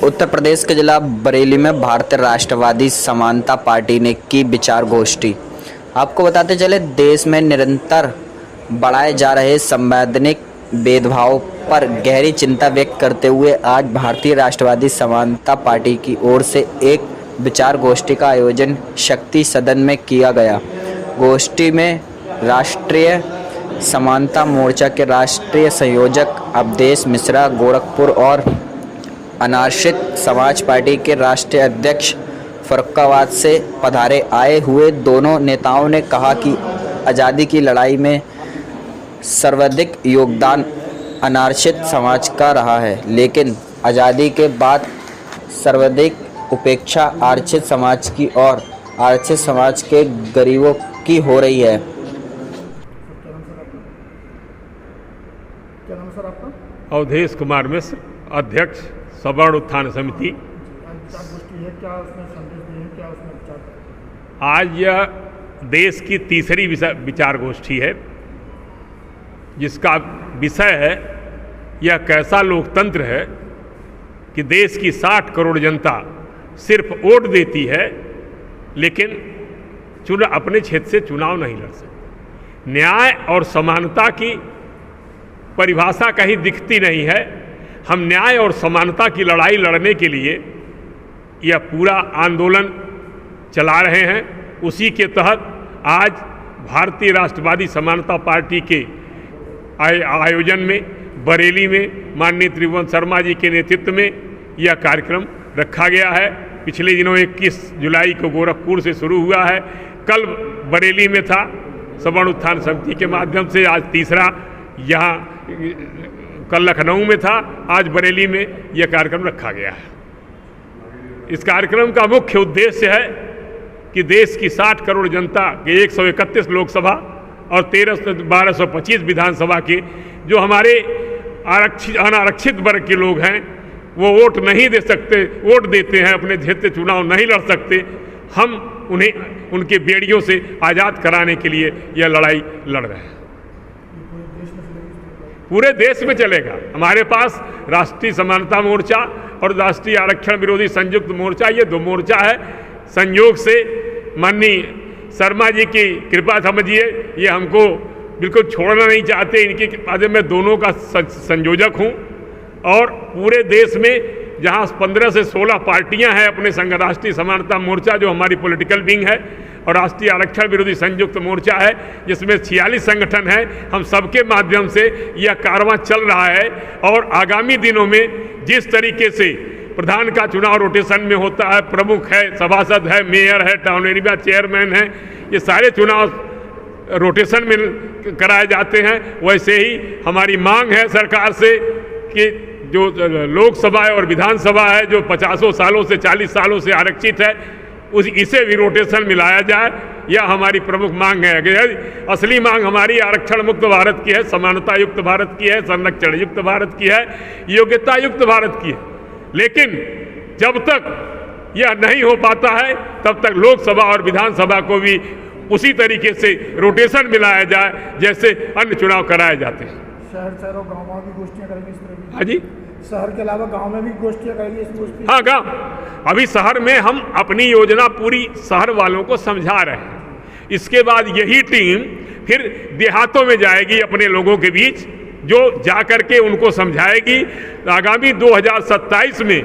उत्तर प्रदेश के जिला बरेली में भारतीय राष्ट्रवादी समानता पार्टी ने की विचार गोष्ठी। आपको बताते चले, देश में निरंतर बढ़ाए जा रहे संवैधानिक भेदभाव पर गहरी चिंता व्यक्त करते हुए आज भारतीय राष्ट्रवादी समानता पार्टी की ओर से एक विचार गोष्ठी का आयोजन शक्ति सदन में किया गया। गोष्ठी में राष्ट्रीय समानता मोर्चा के राष्ट्रीय संयोजक अवधेश मिश्रा गोरखपुर और अनारक्षित समाज पार्टी के राष्ट्रीय अध्यक्ष फर्रुखाबाद से पधारे आए हुए दोनों नेताओं ने कहा कि आज़ादी की लड़ाई में सर्वाधिक योगदान अनारक्षित समाज का रहा है, लेकिन आज़ादी के बाद सर्वाधिक उपेक्षा आरक्षित समाज की और आरक्षित समाज के गरीबों की हो रही है। क्या नाम सर आपका? अवधेश कुमार मिश्र, अध्यक्ष सवर्ण उत्थान समिति। विचार गोष्ठी है, क्या उसमें संदेश दिए हैं, क्या उसमें विचार? आज यह देश की तीसरी विचार गोष्ठी है, जिसका विषय है यह कैसा लोकतंत्र है कि देश की 60 करोड़ जनता सिर्फ वोट देती है, लेकिन अपने क्षेत्र से चुनाव नहीं लड़ सकती। न्याय और समानता की परिभाषा कहीं दिखती नहीं है। हम न्याय और समानता की लड़ाई लड़ने के लिए यह पूरा आंदोलन चला रहे हैं। उसी के तहत आज भारतीय राष्ट्रवादी समानता पार्टी के आयोजन में बरेली में माननीय त्रिभुवन शर्मा जी के नेतृत्व में यह कार्यक्रम रखा गया है। पिछले दिनों 21 जुलाई को गोरखपुर से शुरू हुआ है, कल बरेली में था सवर्ण उत्थान समिति के माध्यम से, आज तीसरा यहाँ कल लखनऊ में था, आज बरेली में यह कार्यक्रम रखा गया है। इस कार्यक्रम का मुख्य उद्देश्य है कि देश की 60 करोड़ जनता के 131 लोकसभा और 1225 विधानसभा के जो हमारे अनारक्षित वर्ग के लोग हैं, वो वोट नहीं दे सकते, वोट देते हैं, अपने क्षेत्र से चुनाव नहीं लड़ सकते। हम उन्हें उनके बेड़ियों से आज़ाद कराने के लिए यह लड़ाई लड़ रहे हैं। पूरे देश में चलेगा। हमारे पास राष्ट्रीय समानता मोर्चा और राष्ट्रीय आरक्षण विरोधी संयुक्त मोर्चा, ये दो मोर्चा है। संयोग से माननीय शर्मा जी की कृपा समझिए, ये हमको बिल्कुल छोड़ना नहीं चाहते। इनकी कृपा से मैं दोनों का संयोजक हूँ और पूरे देश में जहाँ 15 से 16 पार्टियां हैं अपने संग, राष्ट्रीय समानता मोर्चा जो हमारी पॉलिटिकल विंग है और राष्ट्रीय आरक्षण विरोधी संयुक्त मोर्चा है जिसमें 46 संगठन हैं, हम सबके माध्यम से यह कारवां चल रहा है। और आगामी दिनों में जिस तरीके से प्रधान का चुनाव रोटेशन में होता है, प्रमुख है, सभासद है, मेयर है, टाउन एरिया चेयरमैन है, ये सारे चुनाव रोटेशन में कराए जाते हैं, वैसे ही हमारी मांग है सरकार से कि जो लोकसभा और विधानसभा है जो 50 सालों से 40 सालों से आरक्षित है, इसे भी रोटेशन में लाया जाए। यह हमारी प्रमुख मांग है। असली मांग हमारी आरक्षण मुक्त भारत की है, समानता युक्त भारत की है, संरक्षण युक्त भारत की है, योग्यता युक्त भारत की है। लेकिन जब तक यह नहीं हो पाता है तब तक लोकसभा और विधानसभा को भी उसी तरीके से रोटेशन में लाया जाए जैसे अन्य चुनाव कराए जाते हैं। शहर और गाँव में भी गोष्ठियाँ करेंगे इस तरह की? हाँ जी, शहर के अलावा गांव में भी गोष्ठियाँ करेंगे इस गोष्ठी? हाँ, गाँव। अभी शहर में हम अपनी योजना पूरी शहर वालों को समझा रहे हैं। इसके बाद यही टीम फिर देहातों में जाएगी अपने लोगों के बीच, जो जा करके उनको समझाएगी। आगामी 2027 में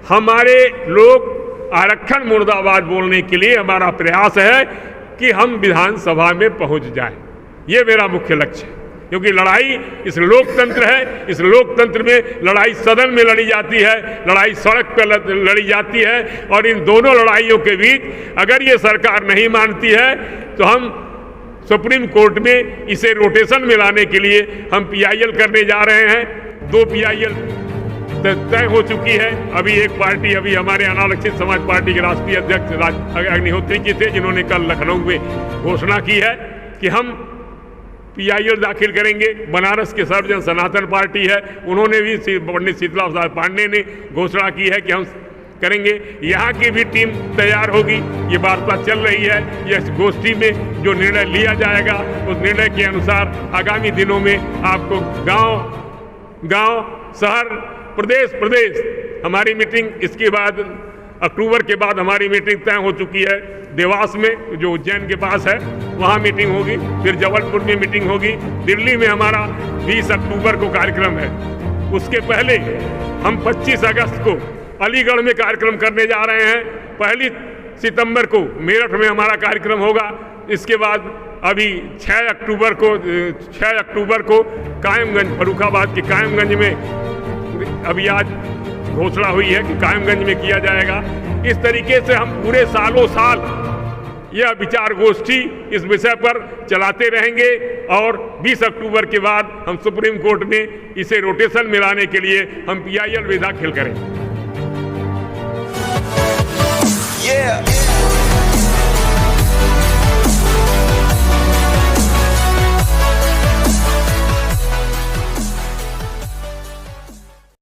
हमारे लोग आरक्षण मुर्दाबाद बोलने के लिए हमारा प्रयास है कि हम विधानसभा में पहुंच जाएं। ये मेरा मुख्य लक्ष्य है, क्योंकि लड़ाई इस लोकतंत्र है। इस लोकतंत्र में लड़ाई सदन में लड़ी जाती है, लड़ाई सड़क पर लड़ी जाती है, और इन दोनों लड़ाइयों के बीच अगर ये सरकार नहीं मानती है तो हम सुप्रीम कोर्ट में इसे रोटेशन में लाने के लिए हम PIL करने जा रहे हैं। 2 PIL तय हो चुकी है। अभी एक पार्टी अभी हमारे अनारक्षित समाज पार्टी के राष्ट्रीय अध्यक्ष अग्निहोत्री जी थे, जिन्होंने कल लखनऊ में घोषणा की है कि हम PIL दाखिल करेंगे। बनारस के सर्वजन सनातन पार्टी है, उन्होंने भी, पंडित शीतला प्रसाद पांडे ने घोषणा की है कि हम करेंगे। यहाँ की भी टीम तैयार होगी, ये वार्ता चल रही है। यह गोष्ठी में जो निर्णय लिया जाएगा उस निर्णय के अनुसार आगामी दिनों में आपको गांव, शहर प्रदेश प्रदेश हमारी मीटिंग, इसके बाद अक्टूबर के बाद हमारी मीटिंग तय हो चुकी है। देवास में जो उज्जैन के पास है वहाँ मीटिंग होगी, फिर जबलपुर में मीटिंग होगी, दिल्ली में हमारा 20 अक्टूबर को कार्यक्रम है। उसके पहले हम 25 अगस्त को अलीगढ़ में कार्यक्रम करने जा रहे हैं। 1 सितंबर को मेरठ में हमारा कार्यक्रम होगा। इसके बाद अभी 6 अक्टूबर को कायमगंज, फर्रुखाबाद के कायमगंज में अभी आज घोषणा हुई है कि कायमगंज में किया जाएगा। इस तरीके से हम पूरे सालों साल यह विचार गोष्ठी इस विषय पर चलाते रहेंगे और 20 अक्टूबर के बाद हम सुप्रीम कोर्ट में इसे रोटेशन में लाने के लिए हम PIL विधा खेल करेंगे।